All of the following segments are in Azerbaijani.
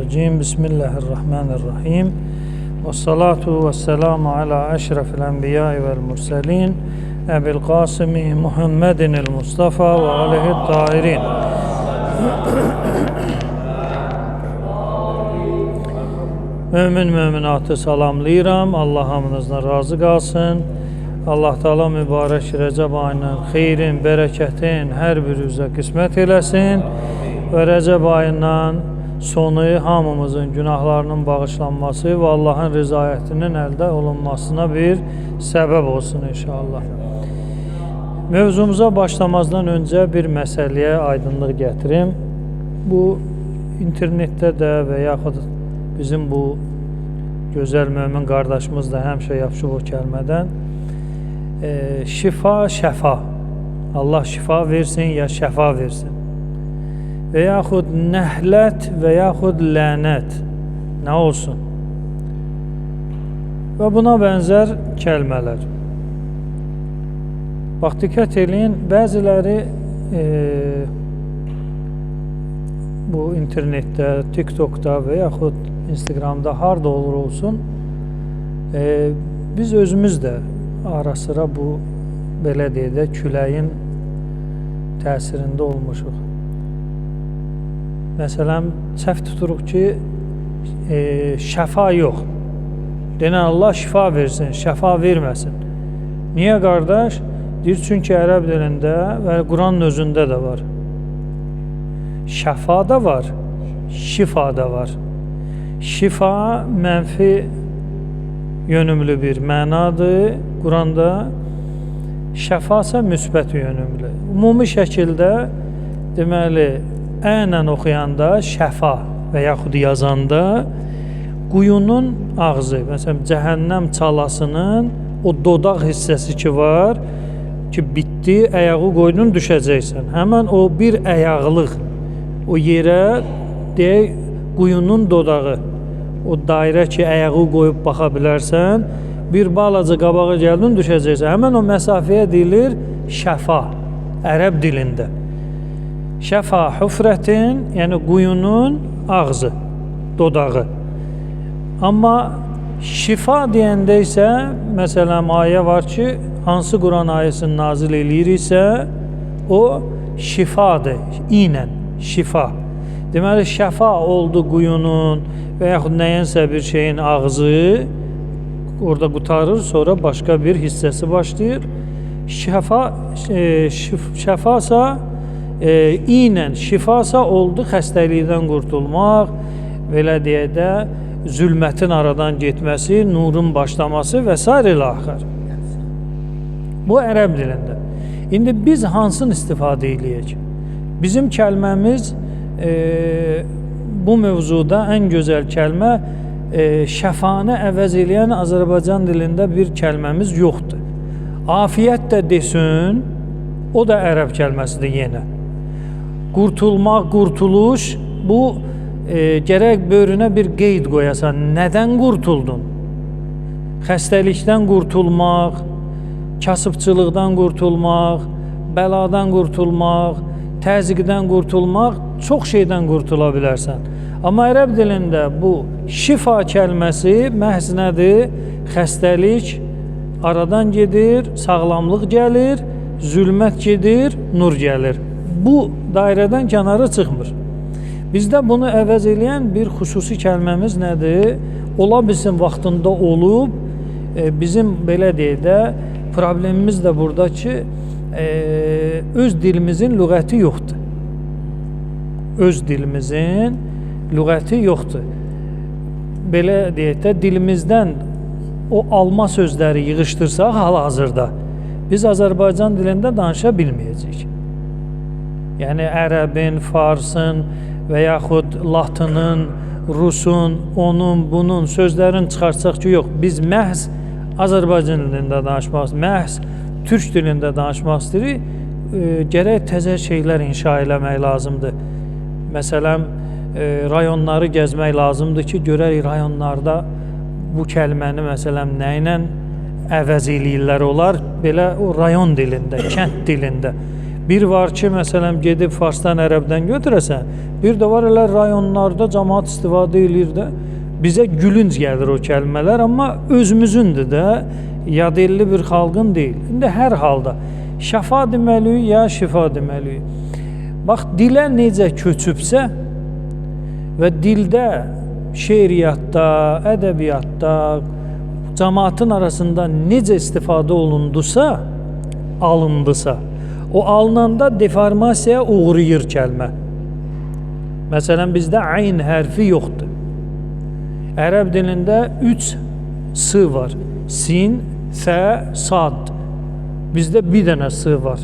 Mineşşeytanirracim. Bismillahirrahmanirrahim. Vessalatu vesselamu ala eşrefil enbiya'i vel murselin. Ebil Kasimi Muhammedinil Mustafa ve aleyhi tahirin. Mömin-möminatı salamlayıram. Allah hamınızdan razı qalsın. Allah Teala mübarək Rəcəb ayının xeyrin, bərəkətin hər birinizə qismət eləsin. Və Rəcəb ayından sonu hamımızın günahlarının bağışlanması və Allahın rızayətinin əldə olunmasına bir səbəb olsun inşallah. Mövzumuza başlamazdan öncə bir məsələyə aydınlıq gətirim. Bu internetdə də və yaxud bizim bu gözəl mömin qardaşımız da həmişə yapışıb o kəlmədən şifa, şəfa. Allah şifa versin ya şəfa versin. Və yaxud nəhlət və yaxud lənət nə olsun? Və buna bənzər kəlmələr. Bax, diqqət eləyin, bəziləri bu internetdə, TikTokda və yaxud Instagramda harda olur olsun, biz özümüz də ara sıra bu belə deyək də küləyin təsirində olmuşuq. Məsələn, səhv tuturuq ki, şəfa yox. Denən Allah şifa versin, şəfa verməsin. Niyə qardaş? Deyir, çünki ərəb dilində və Quranın özündə də var. Şəfa da var, şifa da var. Şifa mənfi yönümlü bir mənadır. Quranda şəfa isə müsbət yönümlü. Ümumi şəkildə deməli, ənən oxuyanda şəfa və yaxud yazanda quyunun ağzı, məsələn, cəhənnəm çalasının o dodaq hissəsi ki var, ki bitdi, əyağı qoydun düşəcəksən. Həmən o bir əyaqlıq o yerə deyək, quyunun dodağı, o dairə ki əyağı qoyub baxa bilərsən, bir balaca qabağa gəldin düşəcəksən. Həmən o məsafəyə deyilir şəfa, ərəb dilində. Şəfa hüfrətin, yəni quyunun ağzı, dodağı. Amma şifa deyəndə isə, məsələn, ayə var ki, hansı Quran ayəsini nazil eləyirsə, o şifadır, inən, şifa. Deməli, şəfa oldu quyunun və yaxud nəyənsə bir şeyin ağzı, orada qutarır, sonra başqa bir hissəsi başlayır. Şəfasa, inən, şifasa oldu xəstəlikdən qurtulmaq, belə deyək də, zülmətin aradan getməsi, nurun başlaması və s. ilə axır. Bu ərəb dilində. İndi biz hansını istifadə edəyək? Bizim kəlməmiz bu mövzuda ən gözəl kəlmə şəfanı əvəz eləyən Azərbaycan dilində bir kəlməmiz yoxdur. Afiyyət də desin, o da ərəb kəlməsidir yenə. Qurtulmaq, qurtuluş, bu gərək böyrünə bir qeyd qoyasan. Nədən qurtuldun? Xəstəlikdən qurtulmaq, kasıbçılıqdan qurtulmaq, bəladan qurtulmaq, təzyiqdən qurtulmaq, çox şeydən qurtula bilərsən. Amma ərəb dilində bu şifa kəlməsi məhz nədir? Xəstəlik aradan gedir, sağlamlıq gəlir, zülmət gedir, nur gəlir. Bu dairədən kənara çıxmır. Bizdə bunu əvəz eləyən bir xüsusi kəlməmiz nədir? Ola bilsin vaxtında olub, bizim belə deyək də, problemimiz də burada ki, öz dilimizin lüğəti yoxdur. Öz dilimizin lüğəti yoxdur. Belə deyək də, dilimizdən o alma sözləri yığışdırsaq hal-hazırda, biz Azərbaycan dilində danışa bilməyəcəyik. Yəni, ərəbin, farsın və yaxud latının, rusun, onun, bunun sözlərini çıxarsaq ki, yox, biz məhz Azərbaycan dilində danışmaq, məhz türk dilində danışmaq istəyirik, gərək təzə şeylər inşa eləmək lazımdır. Məsələn, rayonları gəzmək lazımdır ki, görək rayonlarda bu kəlməni məsələn nə ilə əvəz eləyirlər olar, belə o rayon dilində, kənd dilində. Bir var ki, məsələn, gedib farsdan, ərəbdən götürəsən, bir də var elə rayonlarda cəmaət istifadə edir də, bizə gülünc gəlir o kəlmələr, amma özümüzündür də, yadelli bir xalqın deyil. İndi hər halda şəfa deməliyik, ya şifa deməliyik. Bax, dilə necə köçübsə və dildə, şeiriyyatda, ədəbiyyatda, cəmaatın arasında necə istifadə olundusa, alındısa, o alınanda deformasiyaya uğrayır kəlmə. Məsələn, bizdə ayn hərfi yoxdur. Ərəb dilində 3 s var. Sin, fə, sad. Bizdə bir dənə s var.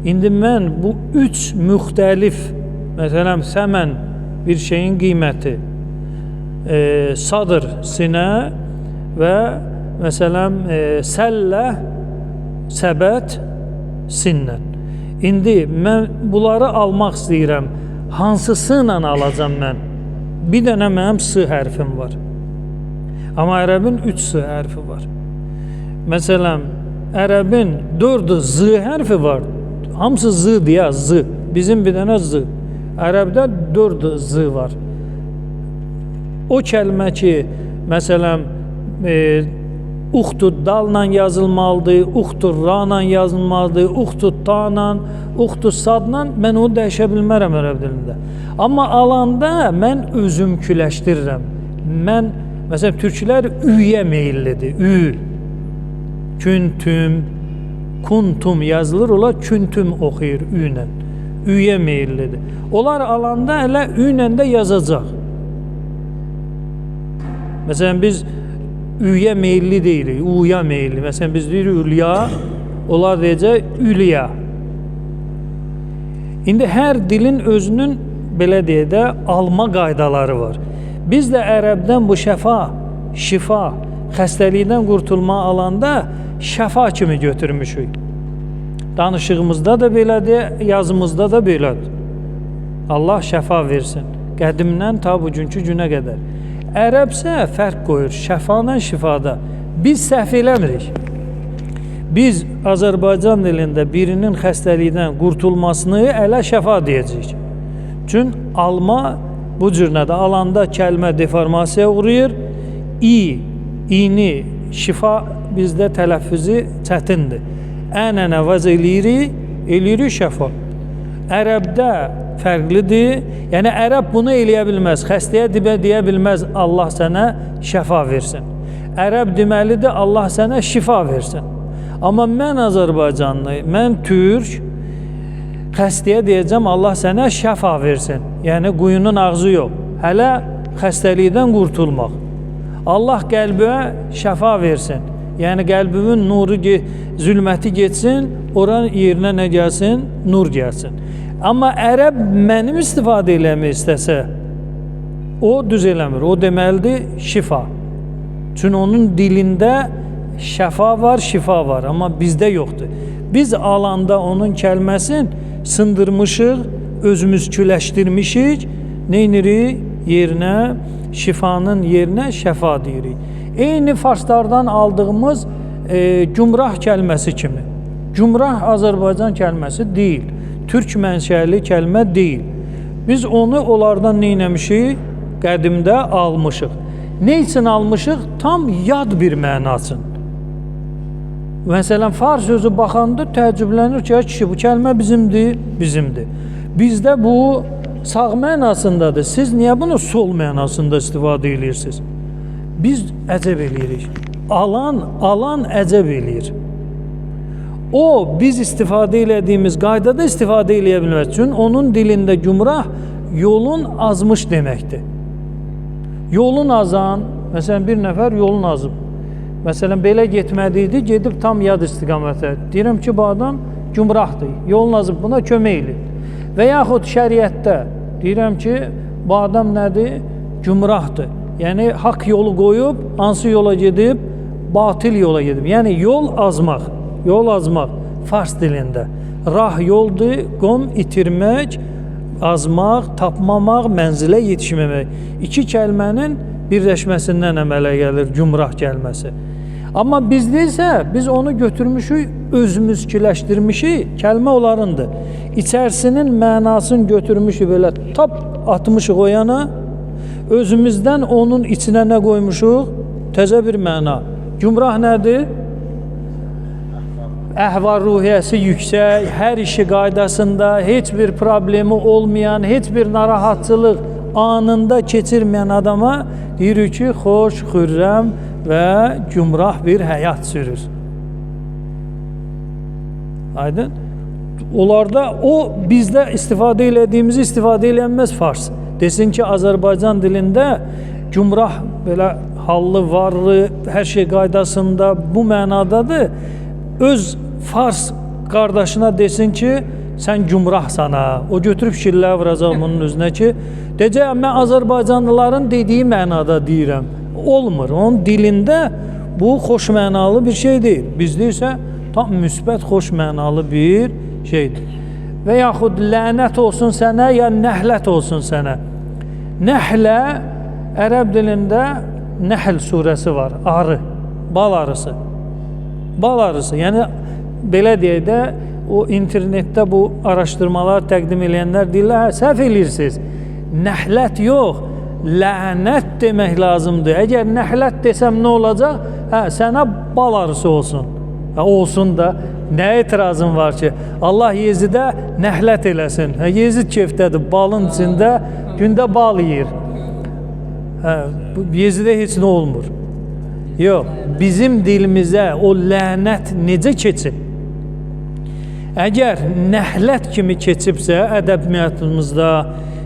İndi mən bu 3 müxtəlif, məsələn, səmən bir şeyin qiyməti, sadır, sinə və məsələn, səllə, səbət, sinnən. İndi mən bunları almaq istəyirəm. Hansısı ilə alacam mən? Bir dənə mənim s hərfim var. Amma ərəbin 3 s hərfi var. Məsələn, ərəbin 4 z hərfi var. Hamısı z-dir ya, z. Bizim bir dənə z. Ərəbdə 4 z var. O kəlmə ki, məsələn, uxtud dalla yazılmalıdır, uxtud rana yazılmalıdır, uxtud tana, uxtud sadla, mən onu dəyişə bilmərəm ərəb dilində. Amma alanda mən özümküləşdirirəm. Mən, məsələn, türklər üyə meyillidir, ü. Küntüm, kuntum yazılır, onlar küntüm oxuyur üylə. Üyə meyillidir. Onlar alanda elə üylə də yazacaq. Məsələn, biz üyə meyilli deyirik, uya meyilli. Məsələn, biz deyirik ülya, onlar deyəcək ülya. İndi hər dilin özünün, belə deyək də, alma qaydaları var. Biz də ərəbdən bu şəfa, şifa, xəstəlikdən qurtulma alanda şəfa kimi götürmüşük. Danışığımızda da belədir, yazımızda da belədir. Allah şəfa versin, qədimdən ta bugünkü günə qədər. Ərəbsə fərq qoyur, şəfana, şifada. Biz səhv eləmirik. Biz Azərbaycan dilində birinin xəstəlikdən qurtulmasını ələ şəfa deyəcəyik. Çün alma bu cürnədə alanda kəlmə deformasiyaya uğrayır. İni, şifa bizdə tələffüzü çətindir. Ənənə vəz eləyirik şəfa. Ərəbdə fərqlidir. Yəni, ərəb bunu eləyə bilməz. Xəstəyə deyə bilməz, Allah sənə şəfa versin. Ərəb deməlidir, Allah sənə şifa versin. Amma mən Azərbaycanlı, mən türk, xəstəyə deyəcəm, Allah sənə şəfa versin. Yəni, quyunun ağzı yox. Hələ xəstəlikdən qurtulmaq. Allah qəlbə şəfa versin. Yəni, qəlbimin nuru, zülməti geçsin, oranın yerinə nə gəlsin? Nur gəlsin. Amma ərəb mənim istifadə eləmək istəsə, o düz eləmir. O deməlidir şifa. Çünki onun dilində şəfa var, şifa var. Amma bizdə yoxdur. Biz alanda onun kəlməsin sındırmışıq, özümüzküləşdirmişik. Neynirik? Yerinə, şifanın yerinə şəfa deyirik. Eyni farslardan aldığımız cümrah kəlməsi kimi. Cümrah Azərbaycan kəlməsi deyil. Türk mənşəli kəlmə deyil. Biz onu onlardan neynəmişik? Qədimdə almışıq. Ne üçün almışıq? Tam yad bir mənasın. Məsələn, fars sözü baxanda təəccüblənir ki, kişi, bu kəlmə bizimdir, bizimdir. Bizdə bu sağ mənasındadır. Siz niyə bunu sol mənasında istifadə edirsiniz? Biz əcəb eləyirik. Alan əcəb eləyir. O, biz istifadə elədiyimiz qaydada istifadə eləyə bilmək üçün onun dilində cümrah yolun azmış deməkdir. Yolun azan, məsələn, bir nəfər yolun azıb. Məsələn, belə getmədiydi, gedib tam yad istiqamətə. Deyirəm ki, bu adam cümrahdır, yolun azıb, buna kömək eləyir. Və yaxud şəriətdə deyirəm ki, bu adam nədir? Cümrahdır. Yəni, haqq yolu qoyub, hansı yola gedib? Batil yola gedib. Yəni, yol azmaq. Yol azmaq, fars dilində. Rah yoldur, qom itirmək, azmaq, tapmamaq, mənzilə yetişməmək. İki kəlmənin birləşməsindən əmələ gəlir cümrah kəlməsi. Amma bizdə isə biz onu götürmüşük, özümüzkiləşdirmişik, kəlmə onlarındır. İçərisinin mənasını götürmüşük belə tap atmışıq o yana, özümüzdən onun içinə nə qoymuşuq? Təzə bir məna. Gümrah nədir? Əhval ruhiyyəsi yüksək, hər işi qaydasında, heç bir problemi olmayan, heç bir narahatçılıq anında keçirməyən adama deyirik ki, xoş, xürrəm və gümrah bir həyat sürür. Aydın? Onlarda o bizdə istifadə elədiyimizi istifadə elənməz fars. Desin ki, Azərbaycan dilində gümrah belə hallı, varlı, hər şey qaydasında bu mənadadır. Öz fars qardaşına desin ki, sən gümrahsan ha. O götürüb şillə vuracaq bunun üzünə ki, deyəcək, mən Azərbaycanlıların dediyi mənada deyirəm. Olmur. Onun dilində bu xoş mənalı bir şey deyil. Bizdə isə tam müsbət xoş mənalı bir şeydir. Və yaxud lənət olsun sənə, ya nəhlət olsun sənə. Nəhlə, ərəb dilində Nəhl surəsi var, arı, bal arısı. Bal arısı, yəni belə deyək də, o internetdə bu araşdırmalar təqdim edənlər deyirlər, səhv edirsiniz. Nəhlət yox, lənət demək lazımdır. Əgər nəhlət desəm nə olacaq? Sənə bal arısı olsun. Olsun da, nə etirazın var ki? Allah Yezidə nəhlət eləsin. Yezid kefdədir, balın içində gündə bal yeyir. Yezidə heç nə olmur. Yox, bizim dilimizə o lənət necə keçib? Əgər nəhlət kimi keçibsə, ədəbiyyatımızda,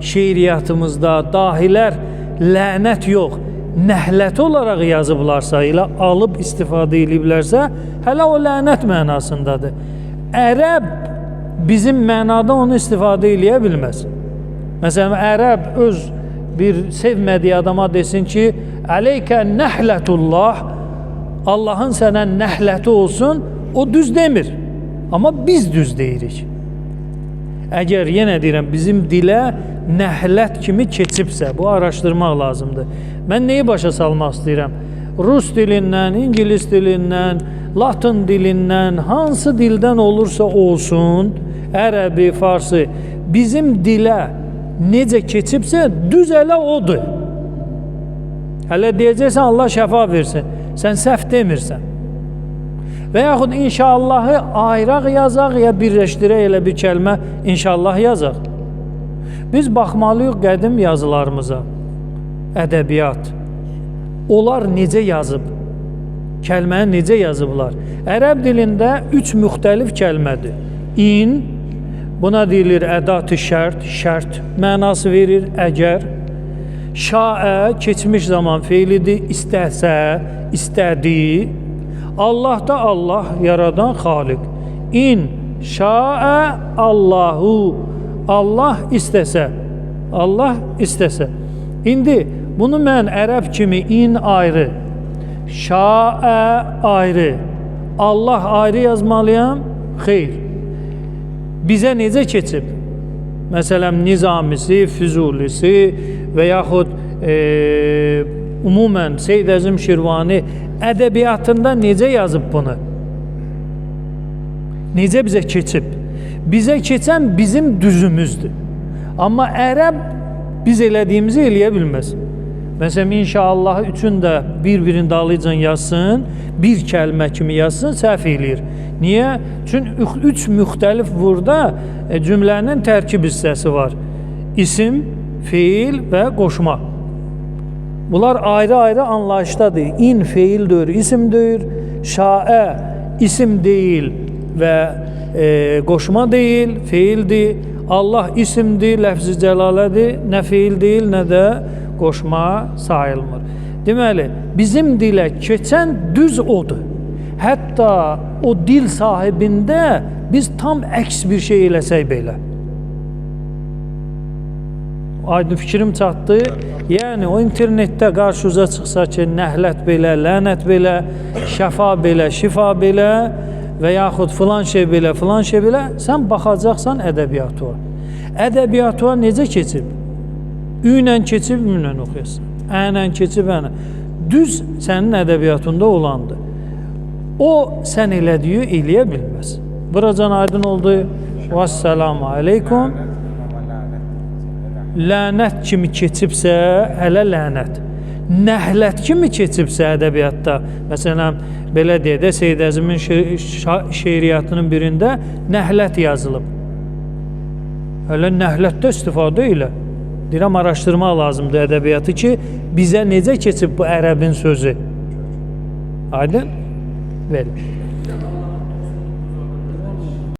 şeiriyyatımızda dahilər lənət yox, nəhlət olaraq yazıblarsa, elə alıb istifadə ediblərsə, hələ o lənət mənasındadır. Ərəb bizim mənada onu istifadə eləyə bilməz. Məsələn, ərəb öz bir sevmədiyi adama desin ki, Əleykə nəhlətullah, Allahın sənə nəhləti olsun, o düz demir. Amma biz düz deyirik. Əgər yenə deyirəm, bizim dilə nəhlət kimi keçibsə, bu araşdırmaq lazımdır. Mən neyi başa salmaq istəyirəm? Rus dilindən, İngilis dilindən, Latın dilindən, hansı dildən olursa olsun, ərəbi, farsı, bizim dilə necə keçibsə, düz elə odur. Hələ deyəcəksən, Allah şəfa versin. Sən səhv demirsən. Və yaxud inşallahı ayraq yazaq, ya birləşdirək elə bir kəlmə inşallah yazaq. Biz baxmalıyıq qədim yazılarımıza, ədəbiyyat. Onlar necə yazıb? Kəlməni necə yazıblar? Ərəb dilində 3 müxtəlif kəlmədir. İn, buna deyilir ədat-ı şərt, şərt mənası verir, əgər. Şaə, keçmiş zaman feilidir, istəsə, istədi. Allah da Allah, yaradan xaliq. İn, şaə, Allahu, Allah istəsə, Allah istəsə. İndi bunu mən ərəb kimi in ayrı, şaə ayrı, Allah ayrı yazmalıyam, xeyr. Bizə necə keçib? Məsələn, Nizamisi, Füzulisi və yaxud umumən Seyyid Əzim Şirvani ədəbiyyatında necə yazıb bunu? Necə bizə keçib? Bizə keçən bizim düzümüzdür. Amma ərəb biz elədiyimizi eləyə bilməz. Məsələn, inşallah üçün də bir-birinin dalıcan yazsın, bir kəlmə kimi yazsın, səhv eləyir. Niyə? Çünki 3 müxtəlif burada cümlənin tərkib hissəsi var. İsim, feil və qoşma. Bunlar ayrı-ayrı anlayışdadır. İn feil deyir, isim deyir. Şaə isim deyil və qoşma deyil, feildir. Allah isimdir, ləfz-i cəlalədir. Nə feil deyil, nə də qoşma sayılmır. Deməli, bizim dilə keçən düz odur. Hətta o dil sahibində biz tam əks bir şey eləsək belə. Aydın fikrim çatdı. Yəni, o internetdə qarşınıza çıxsa ki, nəhlət belə, lənət belə, şəfa belə, şifa belə və yaxud filan şey belə, filan şey belə, sən baxacaqsan ədəbiyyatı. Ədəbiyyatı necə keçib? Ü-lə keçib, ü-lə oxuyasın. Ə-lə keçib, ə-lə. Düz sənin ədəbiyyatında olandır. o sən elədiyi eləyə bilməz. Buracan aydın oldu. Vəssalamu aleykum. Lənət kimi keçibsə, hələ lənət. Nəhlət kimi keçibsə ədəbiyyatda, məsələn, belə deyək də, Seyyid Əzimin şeiriyyatının birində nəhlət yazılıb. Hələ nəhlətdə istifadə elə. Deyirəm, araşdırmaq lazımdır ədəbiyyatı ki, bizə necə keçib bu ərəbin sözü. Aydın? Verin.